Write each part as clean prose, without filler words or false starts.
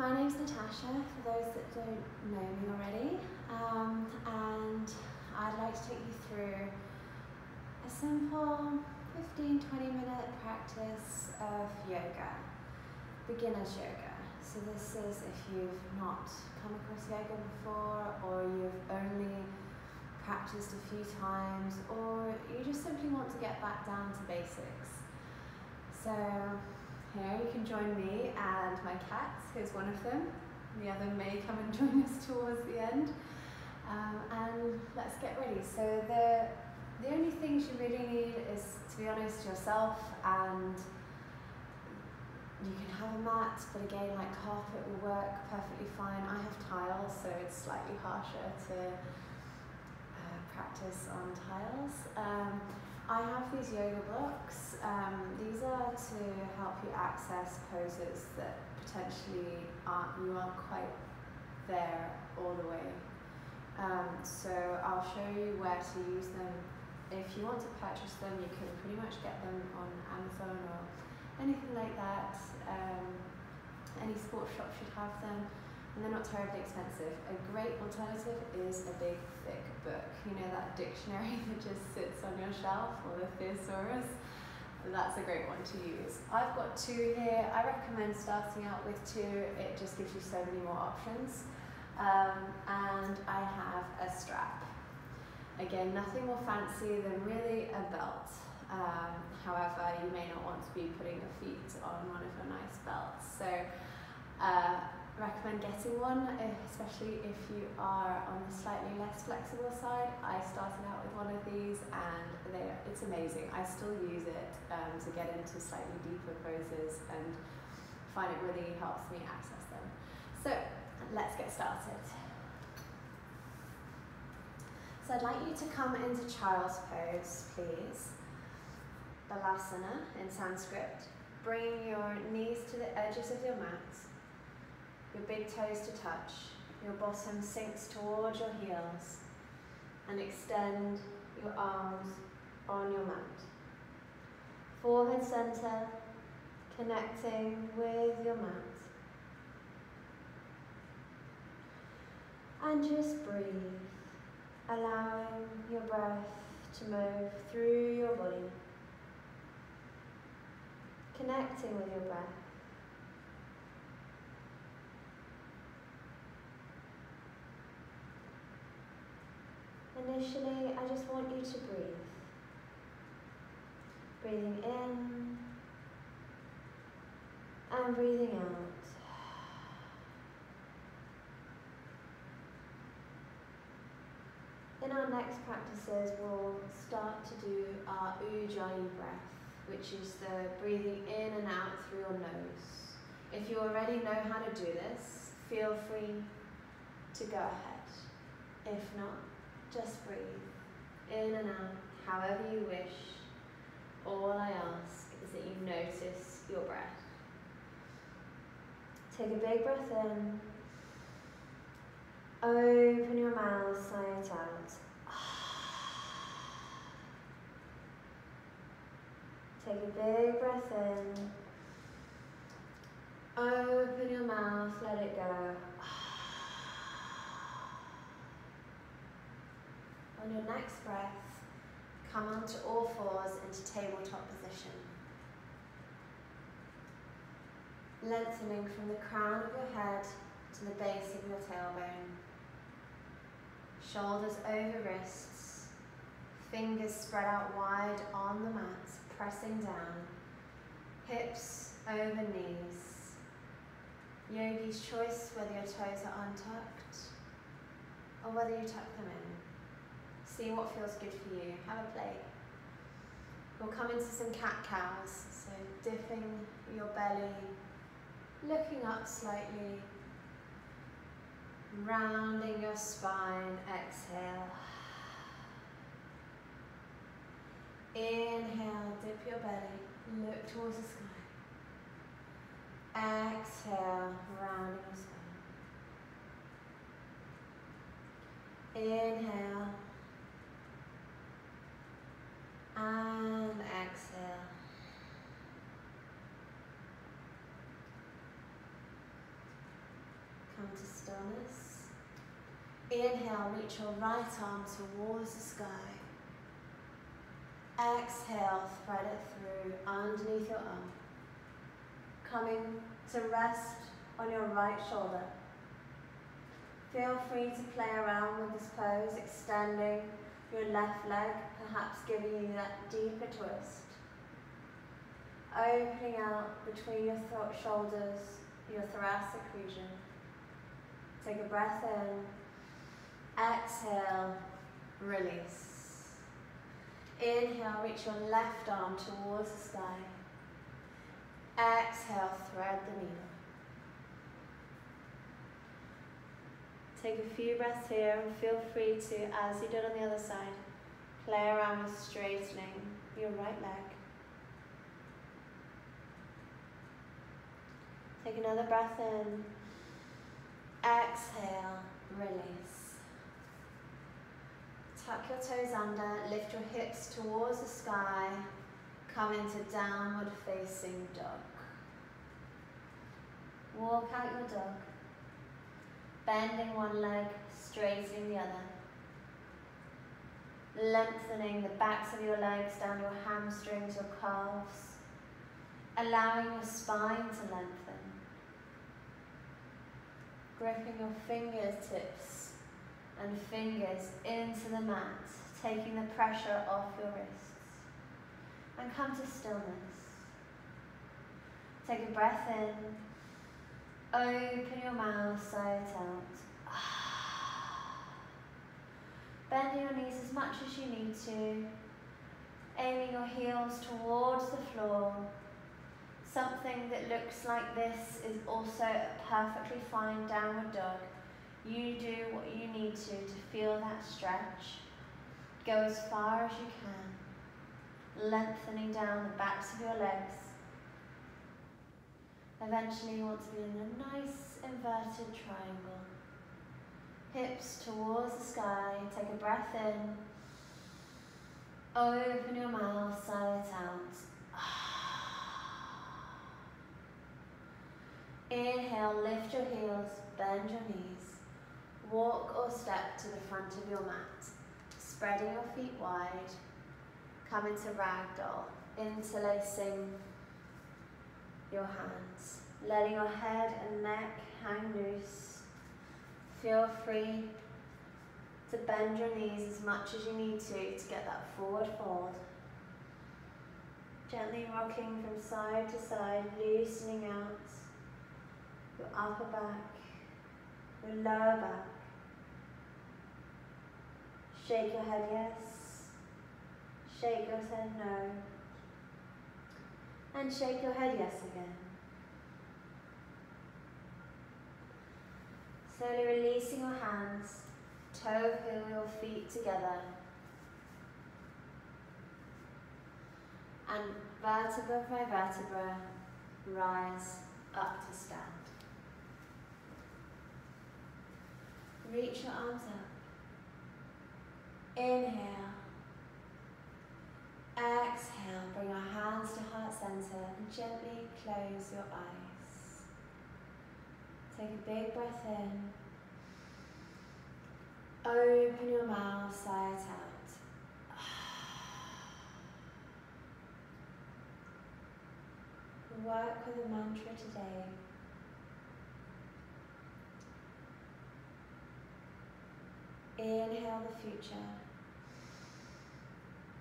My name's Natasha, for those that don't know me already, and I'd like to take you through a simple 15-20 minute practice of yoga, beginner's yoga. So this is if you've not come across yoga before, or you've only practiced a few times, or you just simply want to get back down to basics. So here you can join me and my cat, who's one of them. The other may come and join us towards the end. And let's get ready. So the only things you really need is, to be honest, yourself, and you can have a mat, but again, like carpet will work perfectly fine. I have tiles, so it's slightly harsher to practice on tiles. I have these yoga blocks. These are to help you access poses that potentially you aren't quite there all the way. So I'll show you where to use them. If you want to purchase them, you can pretty much get them on Amazon or anything like that. Any sports shop should have them, and they're not terribly expensive. A great alternative is a big, thick book. You know, that dictionary that just sits on your shelf, or the thesaurus? That's a great one to use. I've got two here. I recommend starting out with two. It just gives you so many more options. And I have a strap. Again, nothing more fancy than really a belt. However, you may not want to be putting your feet on one of your nice belts. So recommend getting one, especially if you are on the slightly less flexible side. I started out with one of these, and it's amazing. I still use it to get into slightly deeper poses, and find it really helps me access them. So let's get started. So I'd like you to come into child's pose, please. Balasana in Sanskrit. Bring your knees to the edges of your mat, your big toes to touch, your bottom sinks towards your heels, and extend your arms on your mat. Forehead center, connecting with your mat. And just breathe, allowing your breath to move through your body, connecting with your breath. Initially, I just want you to breathe. Breathing in and breathing out. In our next practices, we'll start to do our Ujjayi breath, which is the breathing in and out through your nose. If you already know how to do this, feel free to go ahead. If not, just breathe in and out, however you wish. All I ask is that you notice your breath. Take a big breath in. Open your mouth, sigh it out. Take a big breath in. Open your mouth, let it go. On your next breath, come onto all fours into tabletop position. Lengthening from the crown of your head to the base of your tailbone. Shoulders over wrists, fingers spread out wide on the mat, pressing down. Hips over knees. Yogi's choice whether your toes are untucked or whether you tuck them in. See what feels good for you. Have a play. We'll come into some cat-cows, so dipping your belly, looking up slightly, rounding your spine. Exhale. Inhale, dip your belly, look towards the sky. Exhale, rounding your spine. Inhale. And exhale. Inhale, reach your right arm towards the sky. Exhale, thread it through underneath your arm. Coming to rest on your right shoulder. Feel free to play around with this pose, extending your left leg, perhaps giving you that deeper twist. Opening out between your shoulders, your thoracic region. Take a breath in. Exhale, release. Inhale, reach your left arm towards the sky. Exhale, thread the needle. Take a few breaths here and feel free to, as you did on the other side, play around with straightening your right leg. Take another breath in. Exhale, release. Tuck your toes under, lift your hips towards the sky, come into downward facing dog. Walk out your dog. Bending one leg, straightening the other. Lengthening the backs of your legs down your hamstrings, your calves. Allowing your spine to lengthen. Gripping your fingertips and fingers into the mat, taking the pressure off your wrists. And come to stillness. Take a breath in. Open your mouth, sigh it out. Bend your knees as much as you need to. Aiming your heels towards the floor. Something that looks like this is also a perfectly fine downward dog. You do what you need to feel that stretch. Go as far as you can. Lengthening down the backs of your legs. Eventually you want to be in a nice inverted triangle. Hips towards the sky, take a breath in. Open your mouth, sigh it out. Inhale, lift your heels, bend your knees. Walk or step to the front of your mat. Spreading your feet wide. Come into ragdoll, interlacing your hands, letting your head and neck hang loose. Feel free to bend your knees as much as you need to get that forward fold. Gently rocking from side to side, loosening out your upper back, your lower back. Shake your head yes, shake your head no, and shake your head yes again. Slowly releasing your hands, toe heel your feet together, and vertebra by vertebra, rise up to stand. Reach your arms up. Inhale. Exhale, bring your hands to heart center and gently close your eyes. Take a big breath in. Open your mouth, sigh it out. Work with a mantra today. Inhale the future.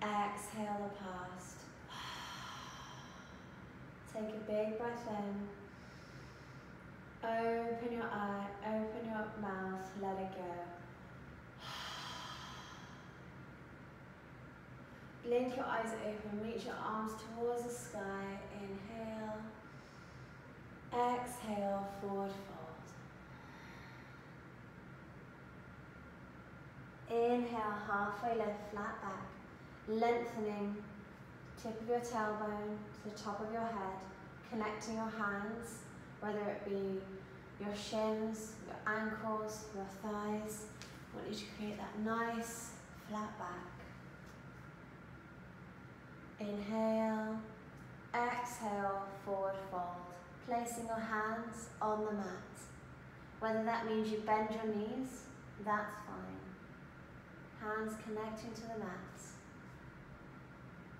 Exhale the past. Take a big breath in. Open your eye, open your mouth, let it go. Blink your eyes open, reach your arms towards the sky. Inhale. Exhale, forward fold. Inhale, halfway lift, flat back. Lengthening tip of your tailbone to the top of your head, connecting your hands, whether it be your shins, your ankles, your thighs. I want you to create that nice flat back. Inhale, exhale, forward fold. Placing your hands on the mat. Whether that means you bend your knees That's fine. Hands connecting to the mat.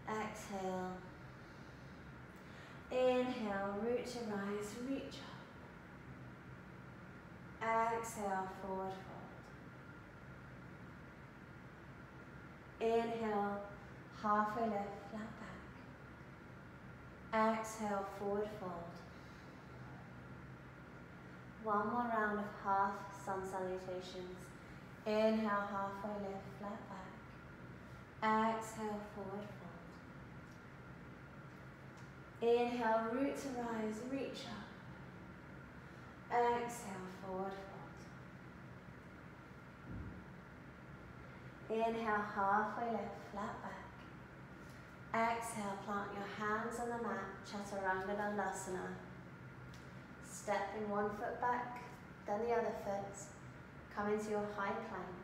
Exhale. Inhale, root to rise, reach up. Exhale, forward fold. Inhale, halfway lift, flat back. Exhale, forward fold. One more round of half sun salutations. Inhale, halfway lift, flat back. Exhale, forward fold. Inhale, root to rise, reach up. Exhale, forward fold. Inhale, halfway lift, flat back. Exhale, plant your hands on the mat, chaturanga dandasana. Stepping one foot back, then the other foot. Come into your high plank.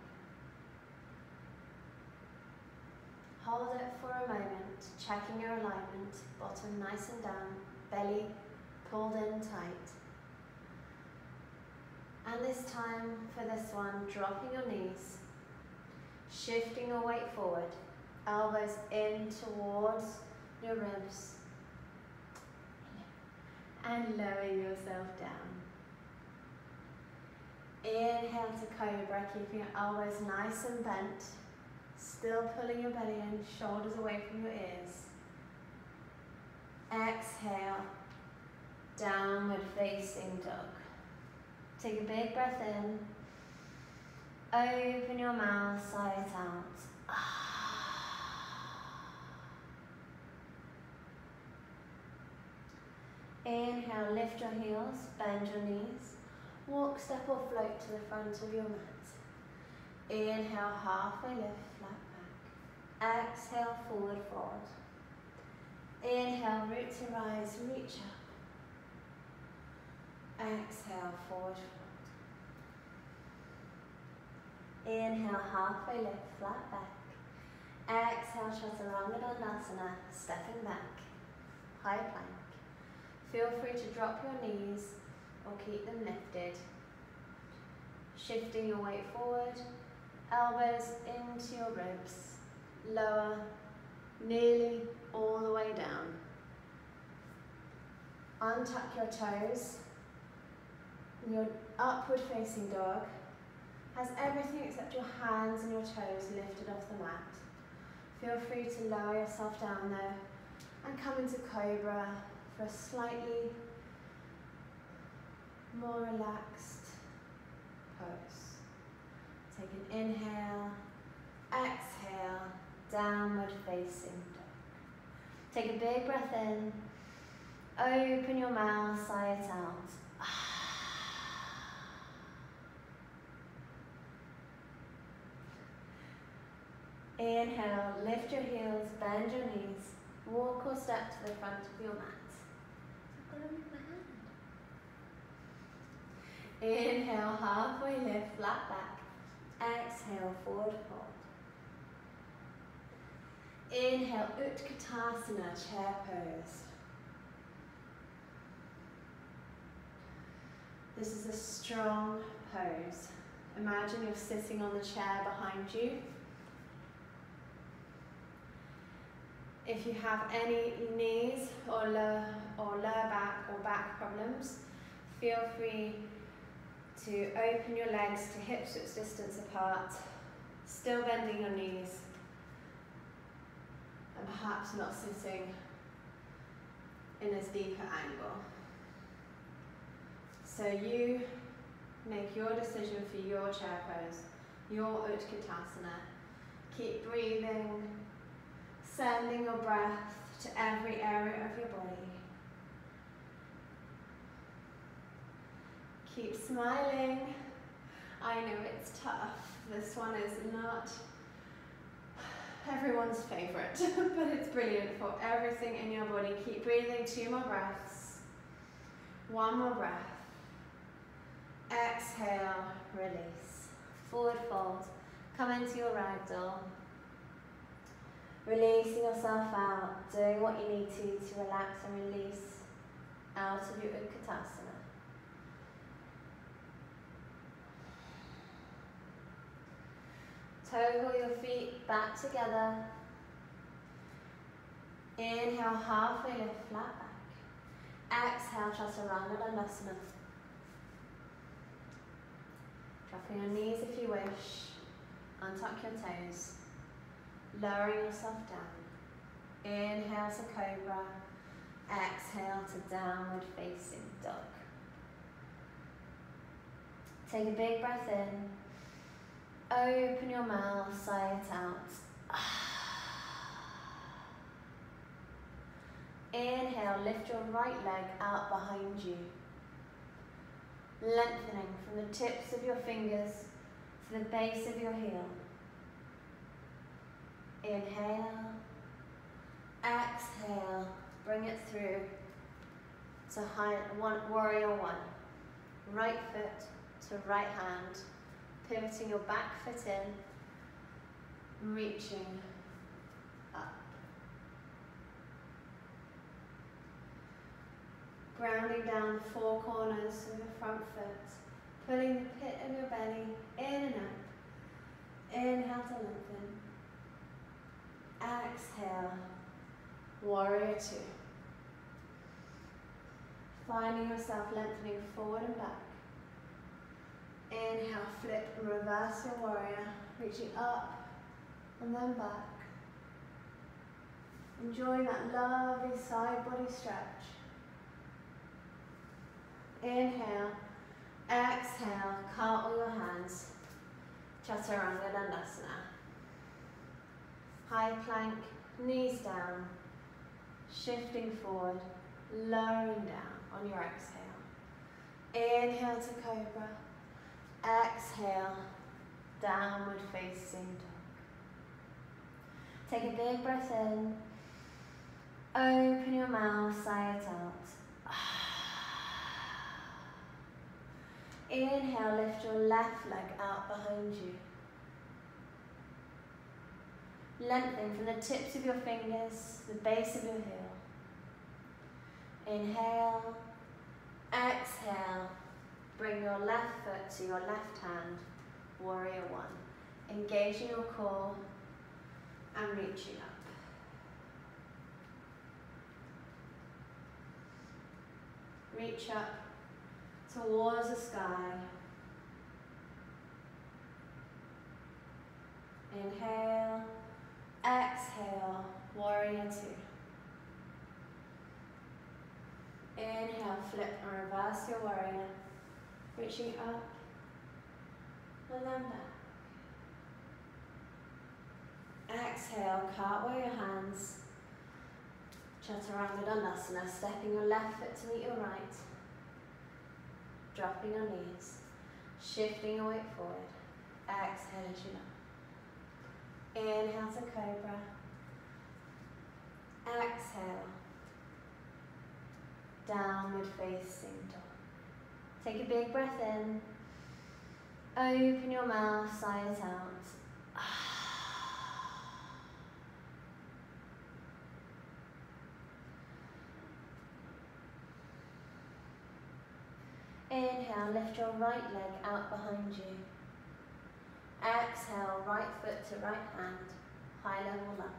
Hold it for a moment, checking your alignment, bottom nice and down, belly pulled in tight. And this time, for this one, dropping your knees, shifting your weight forward, elbows in towards your ribs, and lowering yourself down. Inhale to cobra, keeping your elbows nice and bent, still pulling your belly in, shoulders away from your ears. Exhale, downward facing dog. Take a big breath in, open your mouth, sigh it out. Inhale, lift your heels, bend your knees. Walk, step or float to the front of your mat. Inhale, halfway lift, flat back. Exhale, forward fold. Inhale, root to rise, reach up. Exhale, forward fold. Inhale, halfway lift, flat back. Exhale, chaturanga dandasana, stepping back. High plank. Feel free to drop your knees or keep them lifted. Shifting your weight forward, elbows into your ribs, lower, nearly all the way down. Untuck your toes. Your upward facing dog has everything except your hands and your toes lifted off the mat. Feel free to lower yourself down there and come into cobra for a slightly more relaxed pose. Take an inhale, exhale, downward facing dog. Take a big breath in, open your mouth, sigh it out. Inhale, lift your heels, bend your knees, walk or step to the front of your mat. Inhale, halfway lift, flat back. Exhale, forward fold. Inhale, Utkatasana, chair pose. This is a strong pose. Imagine you're sitting on the chair behind you. If you have any knees or lower back or back problems, feel free to open your legs to hips width distance apart, still bending your knees, and perhaps not sitting in as deeper angle. So you make your decision for your chair pose, your Utkatasana. Keep breathing, sending your breath to every area of your body. Keep smiling. I know it's tough. This one is not everyone's favorite, but it's brilliant for everything in your body. Keep breathing, 2 more breaths. 1 more breath. Exhale, release. Forward fold. Come into your ragdoll. Releasing yourself out, doing what you need to relax and release out of your Utkatasana. Toggle your feet back together. Inhale, halfway lift, flat back. Exhale, chaturanga dandasana. Dropping your knees if you wish. Untuck your toes. Lowering yourself down. Inhale to cobra. Exhale to downward facing dog. Take a big breath in. Open your mouth, sigh it out. Inhale, lift your right leg out behind you. Lengthening from the tips of your fingers to the base of your heel. Inhale. Exhale, bring it through to warrior one. Right foot to right hand, pivoting your back foot in, reaching up. Grounding down the four corners of your front foot, pulling the pit of your belly in and up. Inhale to lengthen. Exhale, warrior two. Finding yourself lengthening forward and back. Inhale, flip and reverse your warrior, reaching up and then back. Enjoying that lovely side body stretch. Inhale, exhale, cartwheel your hands, chaturanga dandasana. High plank, knees down, shifting forward, lowering down on your exhale. Inhale to cobra, exhale, downward facing dog. Take a big breath in, open your mouth, sigh it out. Inhale, lift your left leg out behind you. Lengthen from the tips of your fingers to the base of your heel. Inhale, exhale, bring your left foot to your left hand, warrior one. Engaging your core and reaching up. Reach up towards the sky. Inhale, exhale, warrior two. Inhale, flip and reverse your warrior, reaching up and then back. Exhale, cartwheel your hands, chaturanga dandasana, stepping your left foot to meet your right. Dropping your knees, shifting your weight forward. Exhale as you look. Inhale to cobra. Exhale. Downward facing dog. Take a big breath in. Open your mouth, sigh it out. Inhale, lift your right leg out behind you. Exhale, right foot to right hand, high level lunge.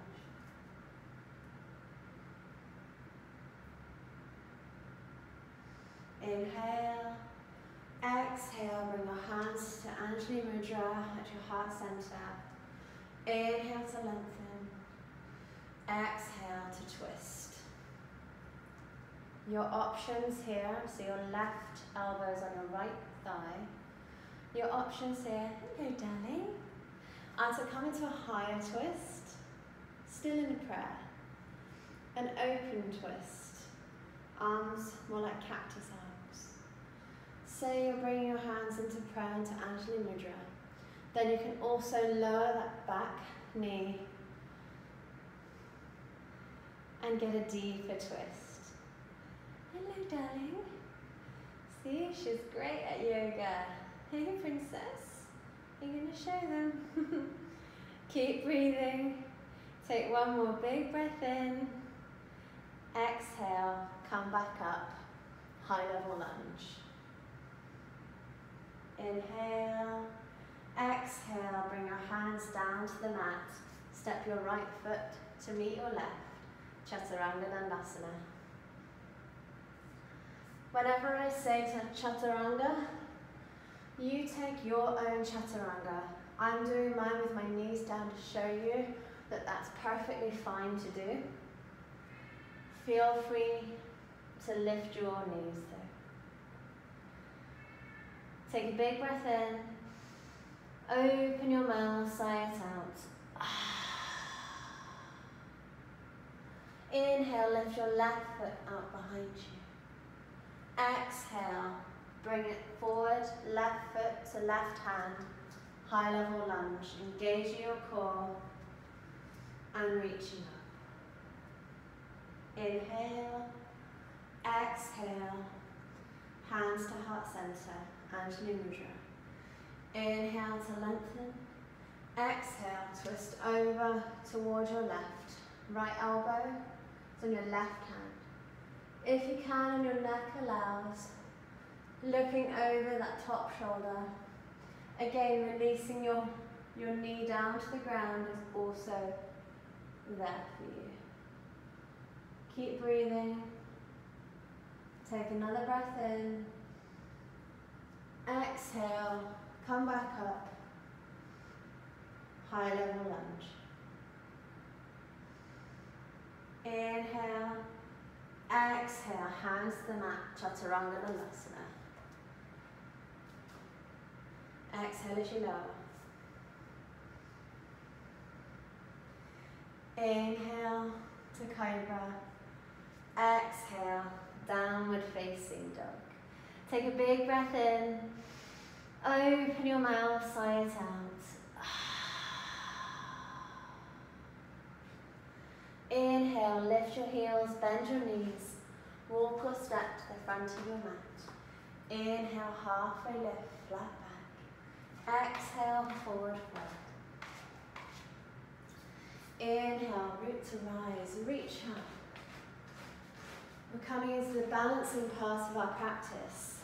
Inhale, exhale, bring your hands to Anjali Mudra at your heart center. Inhale to lengthen, exhale to twist. Your options here, so your left elbow is on your right thigh. Your options here, hello darling, are to come into a higher twist, still in a prayer. An open twist, arms more like cactus arms. Say you're bringing your hands into prayer into Anjali Mudra. Then you can also lower that back knee and get a deeper twist. Hello, darling. See, she's great at yoga. Hey, princess. Are you going to show them? Keep breathing. Take one more big breath in. Exhale, come back up. High level lunge. Inhale. Exhale, bring your hands down to the mat. Step your right foot to meet your left. Chaturanga Dandasana. Whenever I say chaturanga, you take your own chaturanga. I'm doing mine with my knees down to show you that that's perfectly fine to do. Feel free to lift your knees though. Take a big breath in. Open your mouth, sigh it out. Inhale, lift your left foot out behind you. Exhale, bring it forward, left foot to left hand, high level lunge. Engage your core and reaching up. Inhale, exhale, hands to heart center, Anjali Mudra. Inhale to lengthen, exhale, twist over towards your left. Right elbow is on your left hand. If you can and your neck allows, looking over that top shoulder. Again, releasing your knee down to the ground is also there for you. Keep breathing. Take another breath in. Exhale, come back up. High level lunge. Inhale, exhale, hands to the mat, Chaturanga Dandasana. Exhale as you lower. Inhale to Cobra. Exhale, downward facing dog. Take a big breath in. Open your mouth, sigh it out. Inhale, lift your heels, bend your knees. Walk or step to the front of your mat. Inhale, halfway lift, flat back. Exhale, forward fold. Inhale, root to rise, reach up. We're coming into the balancing part of our practice.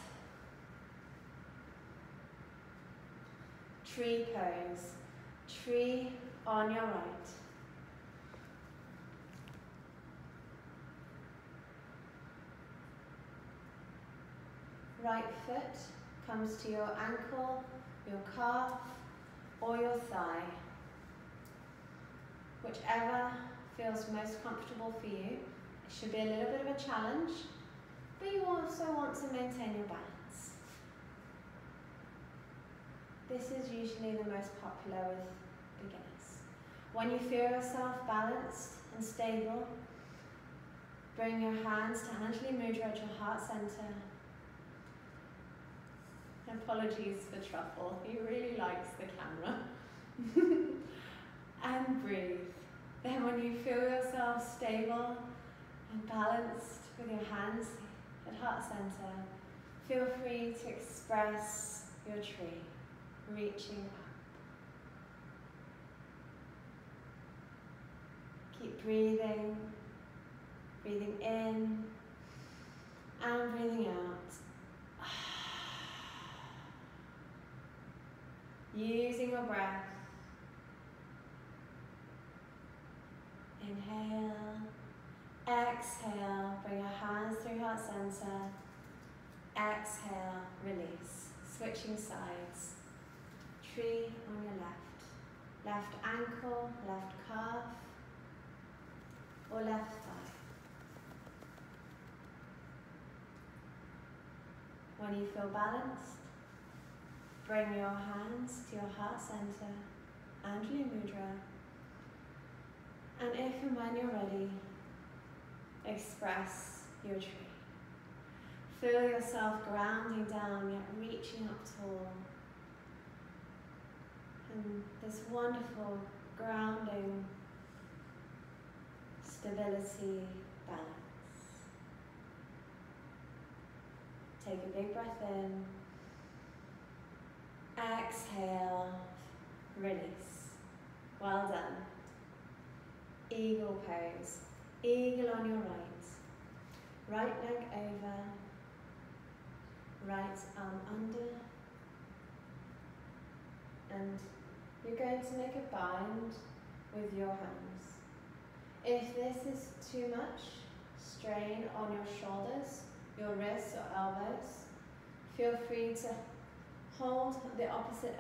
Tree pose. Tree on your right. Right foot comes to your ankle, your calf, or your thigh. Whichever feels most comfortable for you. It should be a little bit of a challenge, but you also want to maintain your balance. This is usually the most popular with beginners. When you feel yourself balanced and stable, bring your hands to Anjali Mudra at your heart center. Apologies for Truffle, he really likes the camera. And breathe. Then when you feel yourself stable and balanced with your hands at heart center, feel free to express your tree, reaching up. Keep breathing, breathing in and breathing out. Using your breath. Inhale, exhale, bring your hands through heart center. Exhale, release. Switching sides. Tree on your left. Left ankle, left calf, or left thigh. When you feel balanced, bring your hands to your heart center, Anjali Mudra. And if and when you're ready, express your tree. Feel yourself grounding down yet reaching up tall. And this wonderful grounding, stability, balance. Take a big breath in. Exhale, release. Well done. Eagle pose. Eagle on your right. Right leg over. Right arm under. and you're going to make a bind with your hands. If this is too much strain on your shoulders, your wrists or elbows, feel free to hold the opposite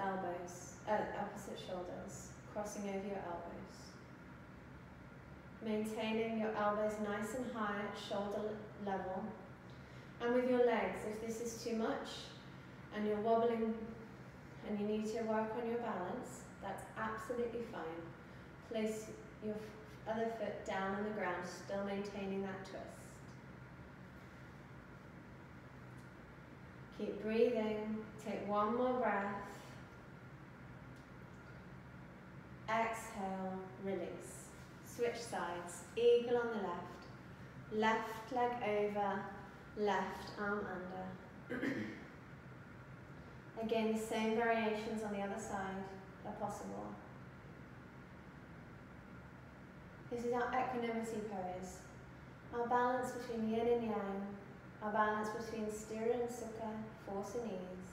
shoulders, crossing over your elbows. Maintaining your elbows nice and high at shoulder level. And with your legs, if this is too much and you're wobbling and you need to work on your balance, that's absolutely fine. Place your other foot down on the ground, still maintaining that twist. Keep breathing. Take one more breath. Exhale, release. Switch sides. Eagle on the left. Left leg over, left arm under. Again, the same variations on the other side are possible. This is our equanimity pose. Our balance between yin and yang. Our balance between sthira and sukha, force and ease.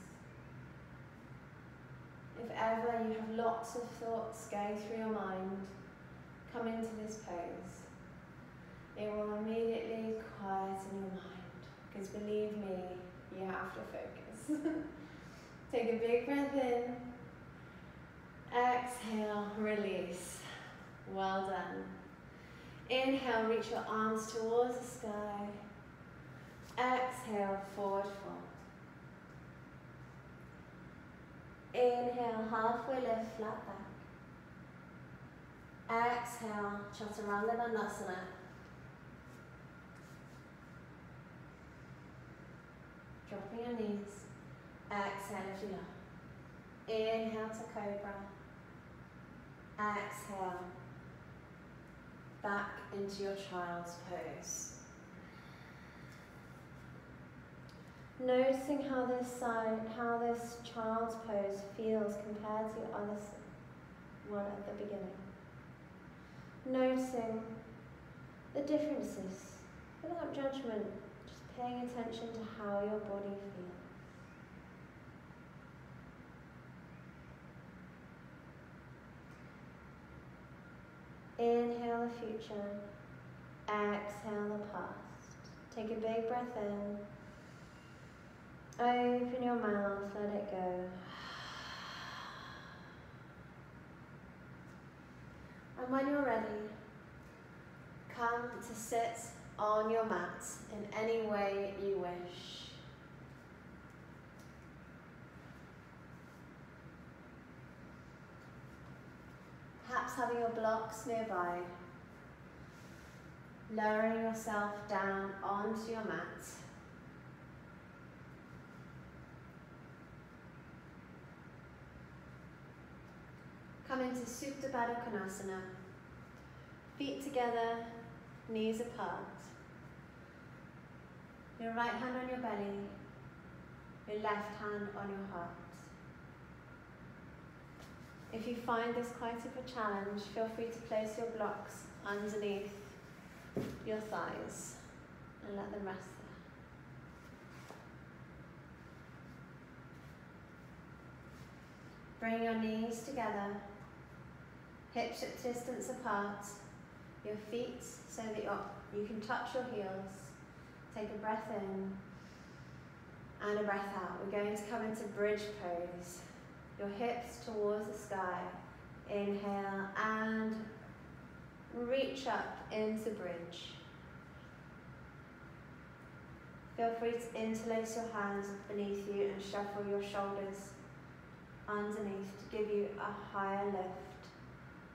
If ever you have lots of thoughts going through your mind, come into this pose. It will immediately quieten your mind, because believe me, you have to focus. Take a big breath in. Exhale, release. Well done. Inhale, reach your arms towards the sky. Exhale, forward fold. Inhale, halfway lift, flat back. Exhale, chaturanga dandasana. Dropping your knees. Exhale, lift it up. Inhale to cobra. Exhale, back into your child's pose. Noticing how this child's pose feels compared to your other one at the beginning. Noticing the differences without judgment, just paying attention to how your body feels. Inhale the future, exhale the past. Take a big breath in. Open your mouth, let it go. And when you're ready, come to sit on your mat in any way you wish. Perhaps having your blocks nearby. Lowering yourself down onto your mat. Come into Supta Baddha Konasana. Feet together, knees apart. Your right hand on your belly, your left hand on your heart. If you find this quite of a challenge, feel free to place your blocks underneath your thighs and let them rest there. Bring your knees together, hips at distance apart, your feet so that you can touch your heels. Take a breath in and a breath out. We're going to come into bridge pose. Your hips towards the sky. Inhale and reach up into bridge. Feel free to interlace your hands beneath you and shuffle your shoulders underneath to give you a higher lift,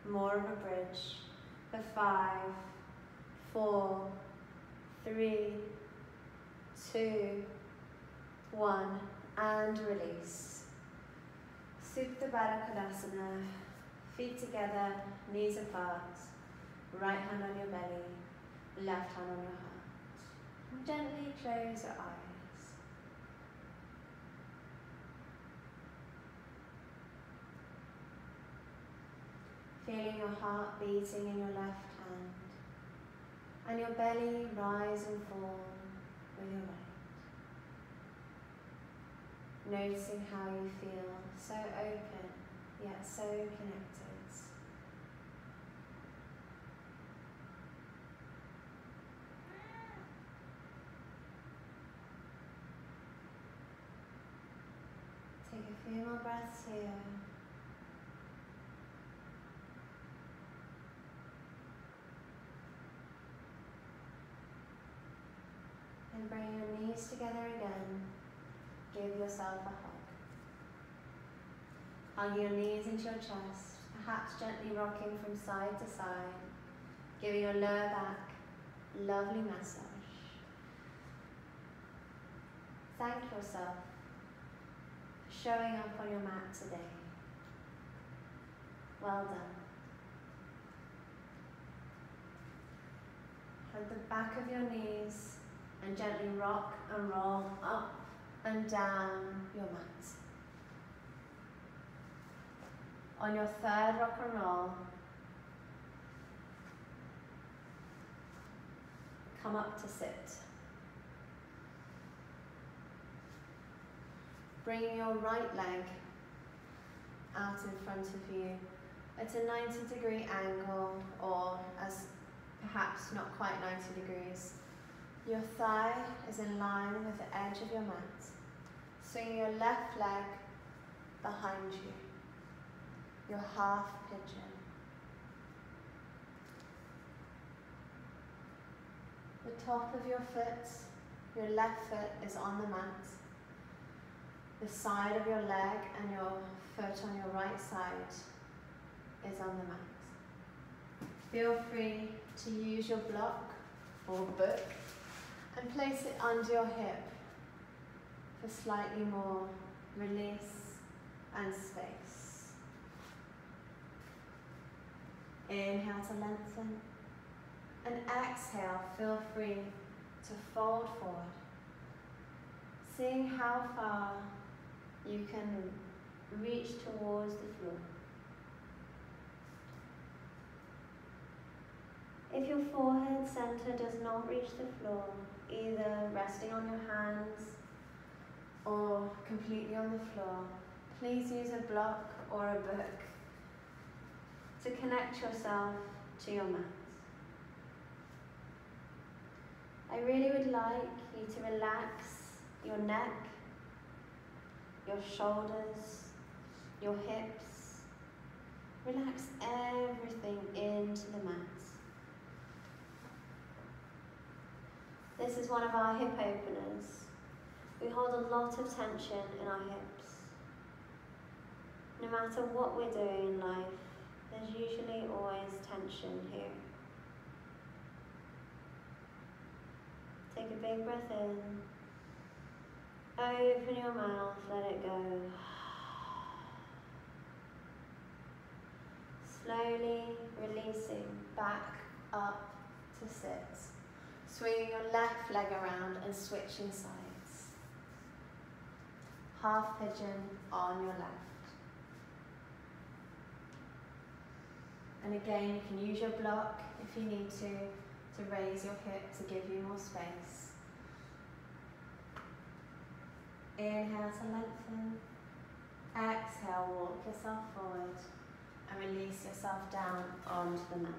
more of a bridge. For 5, 4, 3, 2, 1, and release. Supta Baddha Konasana, feet together, knees apart, right hand on your belly, left hand on your heart. And gently close your eyes. Feeling your heart beating in your left hand, and your belly rise and fall with your right. Noticing how you feel, so open, yet so connected. Take a few more breaths here. And bring your knees together again. Give yourself a hug. Hug your knees into your chest, perhaps gently rocking from side to side, giving your lower back a lovely massage. Thank yourself for showing up on your mat today. Well done. Hug the back of your knees and gently rock and roll up and down your mat. On your third rock and roll, come up to sit. Bring your right leg out in front of you at a 90-degree angle, or as perhaps not quite 90 degrees. Your thigh is in line with the edge of your mat. Swing your left leg behind you. Your half pigeon. The top of your foot, your left foot is on the mat. The side of your leg and your foot on your right side is on the mat. Feel free to use your block or book and place it under your hip for slightly more release and space. Inhale to lengthen, and exhale, feel free to fold forward, seeing how far you can reach towards the floor. If your forehead center does not reach the floor, either resting on your hands or completely on the floor, please use a block or a book to connect yourself to your mat. I really would like you to relax your neck, your shoulders, your hips. Relax everything into the mat. This is one of our hip openers. We hold a lot of tension in our hips. No matter what we're doing in life, there's usually always tension here. Take a big breath in. Open your mouth, let it go. Slowly releasing back up to sit. Swinging your left leg around and switching sides. Half pigeon on your left. And again, you can use your block if you need to raise your hip to give you more space. Inhale to lengthen. Exhale, walk yourself forward and release yourself down onto the mat.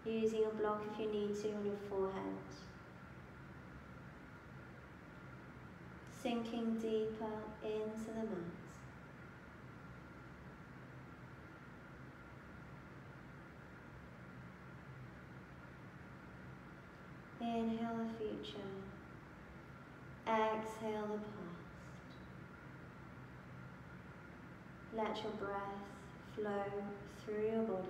Using a block if you need to on your forehead. Sinking deeper into the mat. Inhale the future. Exhale the past. Let your breath flow through your body.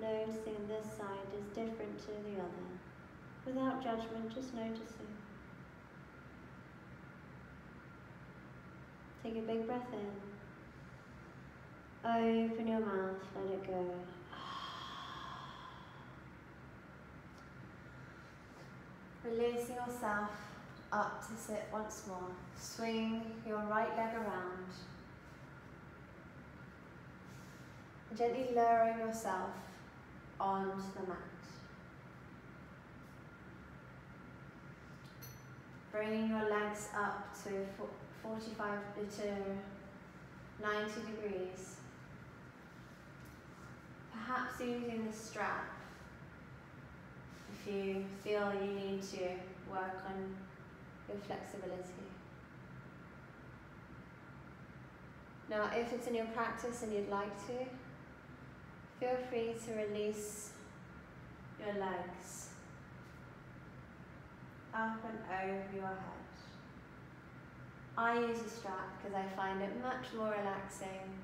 Noticing this side is different to the other. Without judgment, just noticing. Take a big breath in. Open your mouth, let it go. Releasing yourself up to sit once more. Swing your right leg around. Gently lowering yourself onto the mat. Bringing your legs up to 45 to 90 degrees. Perhaps using the strap if you feel you need to work on your flexibility. Now, if it's in your practice and you'd like to, feel free to release your legs up and over your head. I use a strap because I find it much more relaxing,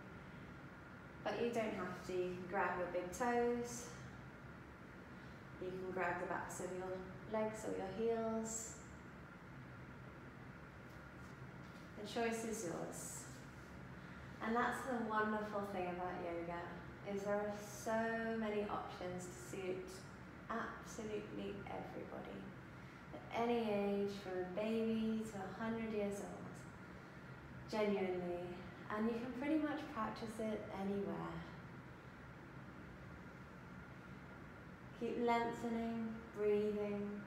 but you don't have to. You can grab your big toes, you can grab the backs of your legs or your heels. The choice is yours. And that's the wonderful thing about yoga, is there are so many options to suit absolutely everybody. At any age, from a baby to 100 years old. Genuinely. And you can pretty much practice it anywhere. Keep lengthening, breathing.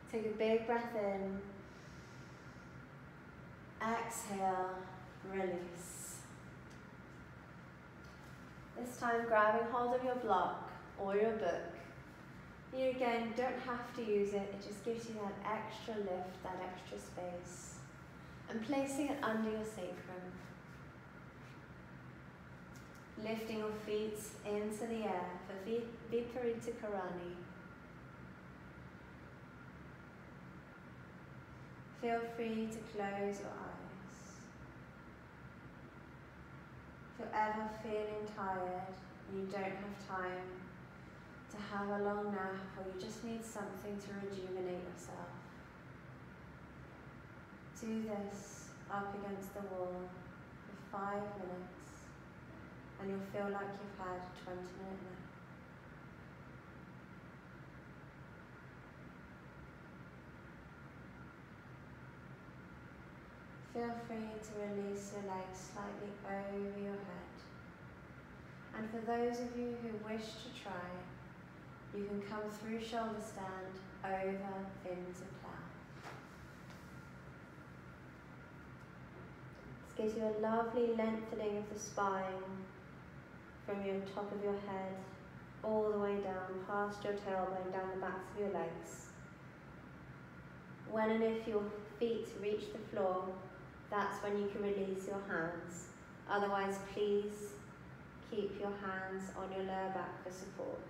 Take a big breath in. Exhale, release. This time grabbing hold of your block or your book. You again don't have to use it, it just gives you that extra lift, that extra space. And placing it under your sacrum. Lifting your feet into the air for Viparita Karani. Feel free to close your eyes. If you're ever feeling tired and you don't have time to have a long nap, or you just need something to rejuvenate yourself, do this up against the wall for 5 minutes and you'll feel like you've had a 20-minute nap. Feel free to release your legs slightly over your head. And for those of you who wish to try, you can come through shoulder stand over into plow. This gives you a lovely lengthening of the spine from your top of your head all the way down past your tailbone, down the backs of your legs. When and if your feet reach the floor, that's when you can release your hands. Otherwise, please keep your hands on your lower back for support.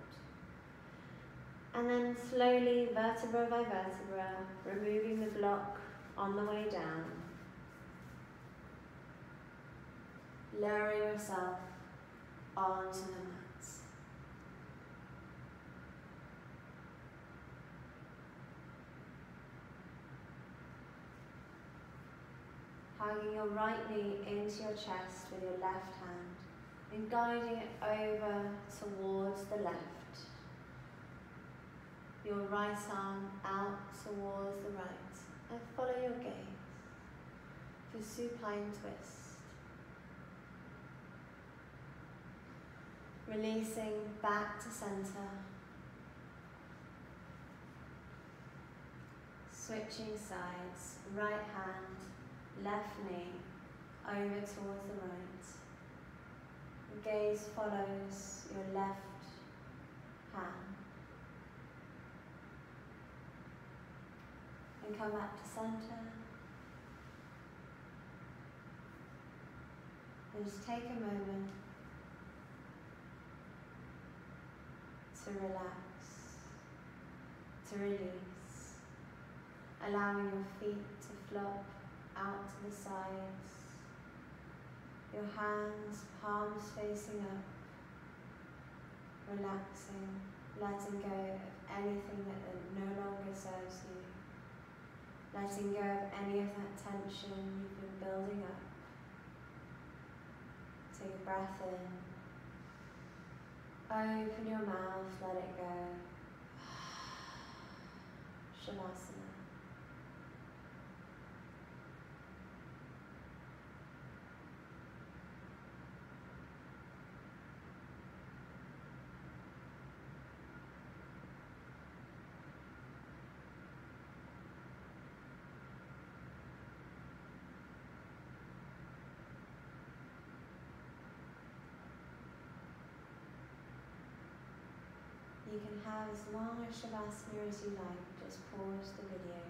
And then slowly, vertebra by vertebra, removing the block on the way down. Lowering yourself onto the mats. Hugging your right knee into your chest with your left hand and guiding it over towards the left. Your right arm out towards the right and follow your gaze for supine twist. Releasing back to center. Switching sides, right hand, left knee, over towards the right. The gaze follows your left hand. And come back to center. And just take a moment to relax, to release, allowing your feet to flop out to the sides, your hands, palms facing up, relaxing, letting go of anything that no longer serves you, letting go of any of that tension you've been building up. Take a breath in. Open your mouth, let it go. Shavasana. you can have as long a shavasana as you like. Just pause the video.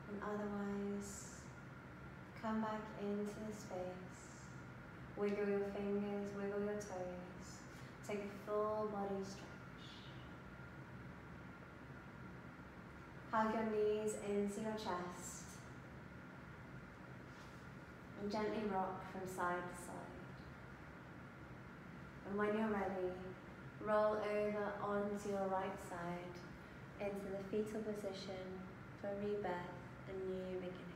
And otherwise, come back into the space. Wiggle your fingers, wiggle your toes. Take a full body stretch. Hug your knees into your chest. And gently rock from side to side. And when you're ready, roll over onto your right side into the fetal position for rebirth and new beginnings.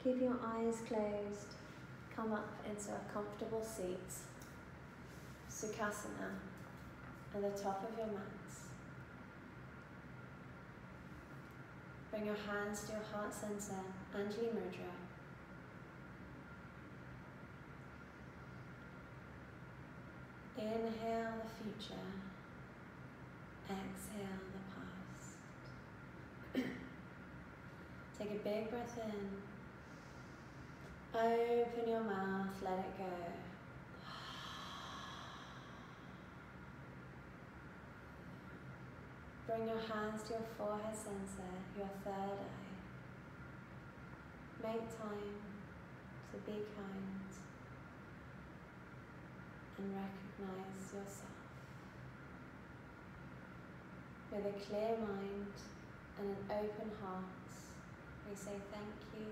Keep your eyes closed. Come up into a comfortable seat, Sukhasana, at the top of your mats. Bring your hands to your heart center, Anjali Mudra. Inhale the future, exhale the past. Take a big breath in. Open your mouth, let it go. Bring your hands to your forehead center, your third eye. Make time to be kind and recognize yourself. With a clear mind and an open heart, we say thank you,